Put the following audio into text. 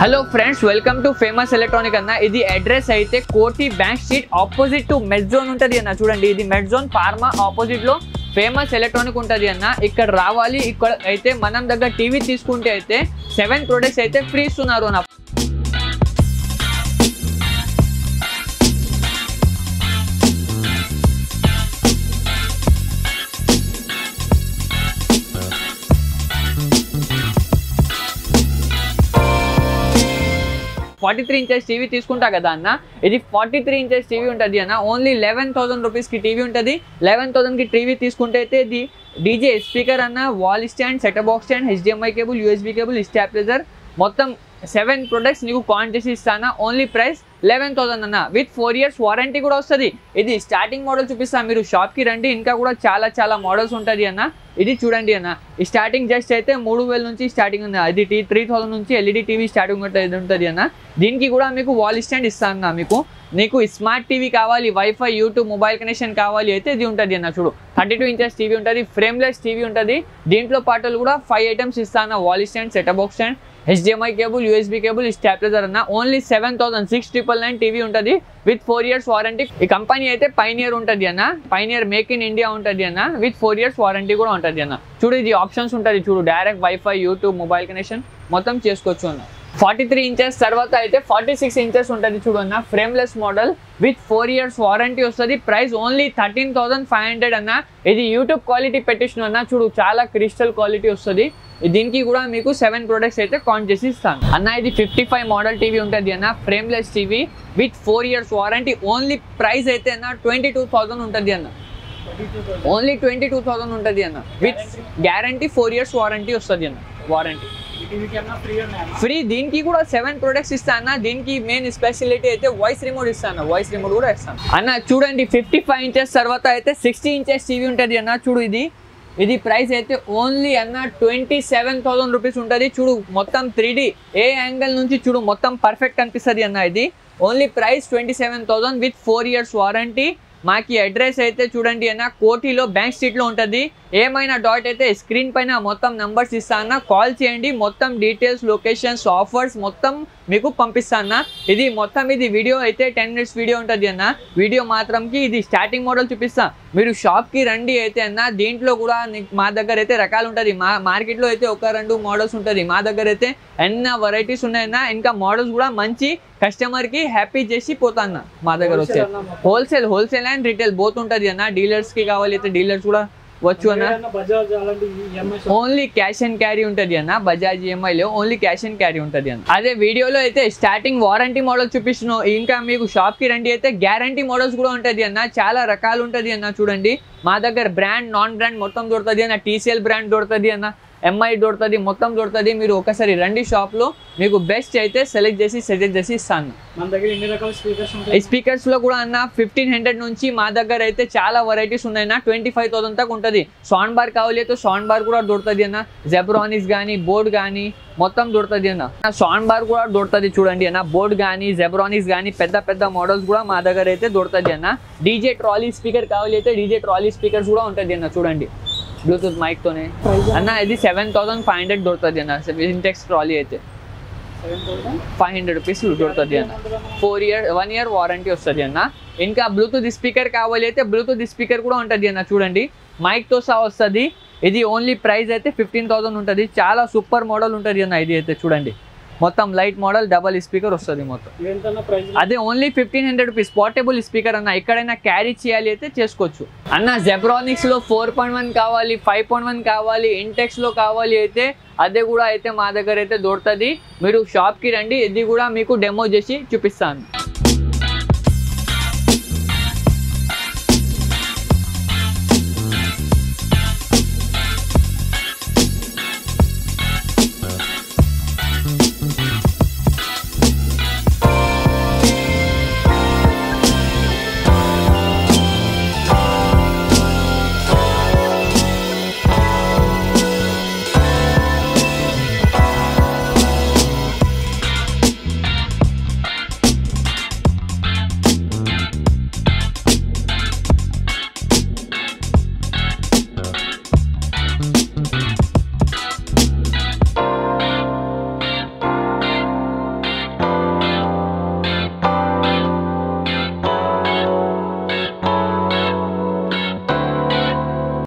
Hello friends, welcome to famous electronic అన్న. ఇది address అయితే Koti bank street opposite to Med Zone ఉంటుంది అన్న. చూడండి, ఇది మెడ్ జోన్ ఫార్మా ఆపోజిట్ లో ఫేమస్ ఎలక్ట్రానిక్ ఉంటుంది అన్న. ఇక్కడ రావాలి. ఇక్కడ అయితే మనం దగ్గర టీవీ తీసుకుంటే అయితే 7 ప్రొడక్ట్స్ అయితే ఫ్రీ ఇస్తున్నారు అన్న. $43 ఇంచెస్ టీవీ తీసుకుంటా కదా అన్న, ఇది 43 ఇంచెస్ టీవీ ఉంటుంది అన్న. ఓన్లీ 11,000 రూపీస్కి టీవీ ఉంటుంది. 11,000కి టీవీ తీసుకుంటే అయితే ఇది డీజే స్పీకర్ అన్న, wall stand, setup box stand, HDMI cable, USB cable, stabilizer, మొత్తం 7 ప్రొడక్ట్స్ నీకు కాంట్ చేసి ఇస్తాను. ఓన్లీ ప్రైస్ 11,000 అన్న. విత్ 4 years వారంటీ కూడా వస్తుంది. ఇది స్టార్టింగ్ మోడల్ చూపిస్తాను, మీరు షాప్కి రండి. ఇంకా కూడా చాలా మోడల్స్ ఉంటుంది అన్న. ఇది చూడండి అన్న, ఈ స్టార్టింగ్ జస్ట్ అయితే 3,000 నుంచి స్టార్టింగ్ ఉంది. ఇది 3,000 నుంచి LED టీవీ స్టార్టింగ్ ఉంటుంది అన్న. దీనికి కూడా మీకు వాల్ స్టాండ్ ఇస్తాను అన్న. నీకు స్మార్ట్ టీవీ కావాలి, వైఫై, యూట్యూబ్, మొబైల్ కనెక్షన్ కావాలి అయితే ఇది ఉంటుంది అన్న. చూడు, 32 ఇంచెస్ టీవీ ఉంటుంది, ఫ్రేమ్లెస్ టీవీ ఉంటుంది. దీంట్లో పాటలు కూడా 5 ఐటమ్స్ ఇస్తాను. Wall stand, setup box stand, HDMI cable, USB cable, stabilizer అన్న. ఓన్లీ 7,699 టీవీ ఉంటుంది విత్ 4 years వారంటీ. ఈ కంపెనీ అయితే పైనియర్ ఉంటుంది అన్న. పైనియర్ మేక్ ఇన్ ఇండియా ఉంటుంది అన్న. విత్ 4 years వారంటీ కూడా ఉంటుంది అన్న. చూడు, ఇది ఆప్షన్స్ ఉంటుంది. చూడు, direct wifi, YouTube, mobile connection మొత్తం చేసుకోవచ్చు అన్న. 43 ఇంచెస్ తర్వాత అయితే 46 ఇంచెస్ ఉంటుంది. చూడు అన్న, frameless model with 4 years warranty వస్తుంది. ప్రైస్ ఓన్లీ 13,500 అన్న. ఇది యూట్యూబ్ క్వాలిటీ పెట్టించిన అన్న. చూడు, చాలా క్రిస్టల్ క్వాలిటీ వస్తుంది. దీనికి కూడా మీకు 7 ప్రొడక్ట్స్ అయితే కాంట్ చేసి ఇస్తాను అన్న. ఇది 55 మోడల్ టీవీ ఉంటుంది అన్న, frameless TV with 4 years warranty. Only price అయితే అన్న 22,000 ఉంటుంది అన్న. ఓన్లీ 22,000 ఉంటుంది అన్న. విత్ గ్యారంటీ 4 years వారంటీ వస్తుంది అన్న. Warranty free. దీనికి కూడా 7 ప్రొడక్ట్స్ ఇస్తా అన్న. దీనికి మెయిన్ స్పెషాలిటీ అయితే వాయిస్ రిమోట్ ఇస్తాను. వాయిస్ రిమోట్ కూడా ఇస్తాను అన్న. చూడండి, 55 ఇంచెస్ తర్వాత అయితే 60 ఇంచెస్ టీవీ ఉంటుంది అన్న. చూడు, ఇది ప్రైస్ అయితే ఓన్లీ అన్న 27,000 రూపీస్ ఉంటుంది. చూడు, మొత్తం 3D ఏ యాంగిల్ నుంచి చూడు మొత్తం పర్ఫెక్ట్ అనిపిస్తుంది అన్న. ఇది only price 27,000 with 4 years warranty. మాకి అడ్రస్ అయితే చూడండి అన్న, కోటిలో బ్యాంక్ స్ట్రీట్లో ఉంటుంది. ఏమైనా డౌట్ అయితే స్క్రీన్ పైన మొత్తం నంబర్స్ ఇస్తాను, కాల్ చేయండి. మొత్తం డీటెయిల్స్, లొకేషన్స్, ఆఫర్స్ మొత్తం మీకు పంపిస్తాను. ఇది మొత్తం ఇది వీడియో అయితే 10 minutes వీడియో ఉంటుంది అన్న. వీడియో మాత్రంకి ఇది స్టార్టింగ్ మోడల్ చూపిస్తా. మీరు షాప్కి రండి అయితే అన్న. దీంట్లో కూడా మా దగ్గర అయితే రకాలు ఉంటుంది. మార్కెట్లో అయితే 1-2 మోడల్స్ ఉంటుంది. మా దగ్గర అయితే ఎన్నో వెరైటీస్ ఉన్నాయన్న. ఇంకా మోడల్స్ కూడా మంచి కస్టమర్కి హ్యాపీ చేసి పోతాన్న. మా దగ్గర వచ్చే హోల్సేల్ అండ్ రీటైల్ బోత్ ఉంటుంది అన్న. డీలర్స్కి కావాలి అయితే డీలర్స్ కూడా వచ్చు అన్న. ఓన్లీ క్యాష్ అండ్ క్యారీ ఉంటుంది అన్న. Bajaj EMI only cash and carry ఉంటుంది అన్న. అదే వీడియోలో అయితే స్టార్టింగ్ వారంటీ మోడల్ చూపిస్తున్నాం. ఇంకా మీకు షాప్కి రండి అయితే గ్యారంటీ మోడల్స్ కూడా ఉంటుంది అన్న. చాలా రకాలు ఉంటుంది అన్న. చూడండి, మా దగ్గర బ్రాండ్, నాన్ బ్రాండ్ మొత్తం దొరుకుతుంది అన్న. TCL బ్రాండ్ దొరుకుతుంది అన్న, MI దొరుకుతుంది, మొత్తం దొరుకుతుంది. మీరు ఒకసారి రండి షాప్లో, మీకు బెస్ట్ అయితే సెలెక్ట్ చేసి సజెస్ట్ చేసి ఇస్తాను. మన దగ్గర ఎన్ని రకాల స్పీకర్స్ ఉంటాయి? ఈ స్పీకర్స్లో కూడా అన్న 1,500 నుంచి మా దగ్గర అయితే చాలా వెరైటీస్ ఉన్నాయన్న. 25,000 దాకా ఉంటుంది. సౌండ్ బార్ కావాలి అయితే సౌండ్ బార్ కూడా దొరుకుతుంది అన్న. జెబ్రానిక్స్ కానీ, బోర్డ్ కానీ మొత్తం దొరుకుతుంది అన్న. సౌండ్ బార్ కూడా దొరుకుతుంది చూడండి అన్న. బోర్డ్ కానీ, జెబ్రానిక్స్ కానీ పెద్ద మోడల్స్ కూడా మా దగ్గర అయితే దొరుకుతుంది అన్న. డీజే ట్రాలీ స్పీకర్ కావాలి అయితే డీజే ట్రాలీ స్పీకర్స్ కూడా ఉంటుంది అన్న. చూడండి, బ్లూటూత్ మైక్తోనే అన్న. ఇది 7,500 దొరుకుతుంది అన్న. ఇంటెక్స్ ట్రాలీ అయితే 500 రూపీస్ దొరుకుతుంది అన్న. 1 year వారంటీ వస్తుంది అన్న. ఇంకా బ్లూటూత్ స్పీకర్ కావాలి అయితే బ్లూటూత్ స్పీకర్ కూడా ఉంటుంది అన్న. చూడండి, మైక్తో సహా వస్తుంది. ఇది ఓన్లీ ప్రైస్ అయితే 15,000 ఉంటుంది. చాలా సూపర్ మోడల్ ఉంటుంది అన్న. ఇది అయితే చూడండి, మొత్తం లైట్ మోడల్, డబల్ స్పీకర్ వస్తుంది మొత్తం. అదే ఓన్లీ 1,500 రూపీస్. పోర్టబుల్ స్పీకర్ అన్న. ఎక్కడైనా క్యారీ చేయాలి అయితే చేసుకోవచ్చు అన్న. జెబ్రానిక్స్లో 4.1 కావాలి, 5.1 కావాలి, ఇంటెక్స్లో కావాలి అయితే అదే కూడా అయితే మా దగ్గర అయితే దొరుకుతుంది. మీరు షాప్కి రండి, ఇది కూడా మీకు డెమో చేసి చూపిస్తాను.